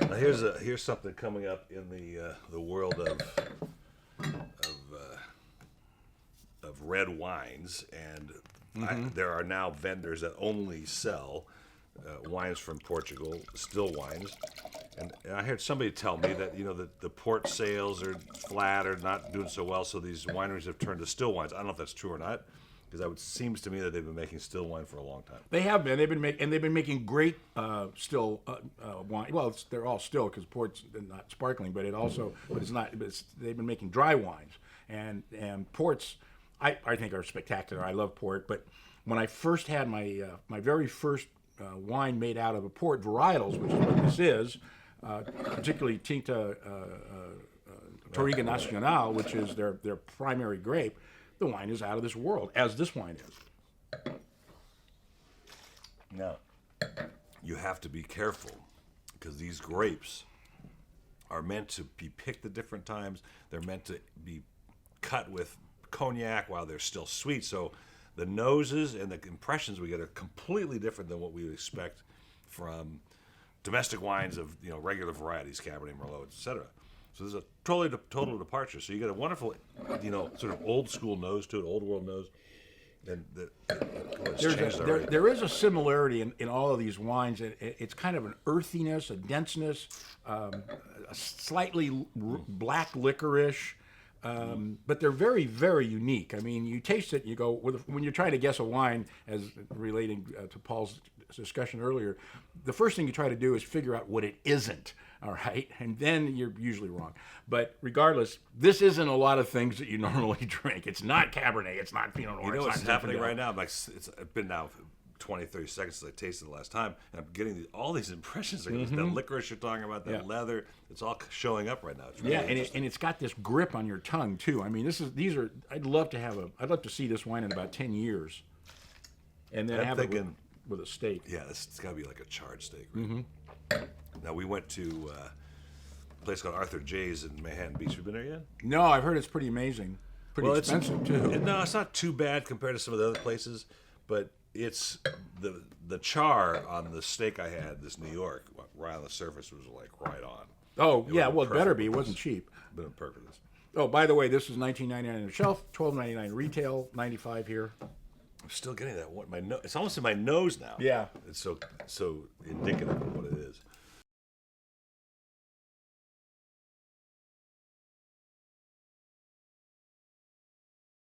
Now here's something coming up in the world of red wines, and there are now vendors that only sell wines from Portugal, still wines. And I heard somebody tell me that the port sales are flat or not doing so well, so these wineries have turned to still wines. I don't know if that's true or not, because it seems to me that they've been making still wine for a long time. They have been. They've been making great still wine. Well, they're all still because port's not sparkling, but it's not. They've been making dry wines and ports. I think are spectacular. I love port, but when I first had my very first wine made out of a port varietals, which is what this is, particularly Tinta Touriga Nacional, which is their primary grape, the wine is out of this world, as this wine is. Now, you have to be careful because these grapes are meant to be picked at different times. They're meant to be cut with cognac while they're still sweet. So the noses and the impressions we get are completely different than what we would expect from domestic wines of regular varieties, Cabernet, Merlot, etc. So there's a total departure. So you get a wonderful, sort of old school nose to it, old world nose. And there is a similarity in all of these wines. It's kind of an earthiness, a denseness, a slightly black licorice. But they're very, very unique. I mean, you taste it and you go, when you're trying to guess a wine, as relating to Paul's discussion earlier, the first thing you try to do is figure out what it isn't, all right? And then you're usually wrong. But regardless, this isn't a lot of things that you normally drink. It's not Cabernet. It's not Pinot Noir. You know what's happening right now? It's been now 20, 30 seconds since I tasted it the last time, and I'm getting all these impressions. That licorice you're talking about, that leather, it's all showing up right now. It's really and it's got this grip on your tongue too. I mean, I'd love to see this wine in about 10 years, and then have it with a steak. Yeah, it's got to be like a charred steak. Right? Now we went to a place called Arthur J's in Manhattan Beach. Have you been there yet? No, I've heard it's pretty amazing, pretty expensive too. No, it's not too bad compared to some of the other places, but it's the char on the steak I had, this New York, right on the surface, was like right on. Oh, yeah, well, it better be. It wasn't cheap. Been perfect for this. Oh, by the way, this is $19.99 on the shelf, $12.99 retail, $95 here. I'm still getting that one. It's almost in my nose now. Yeah. It's so indicative of what it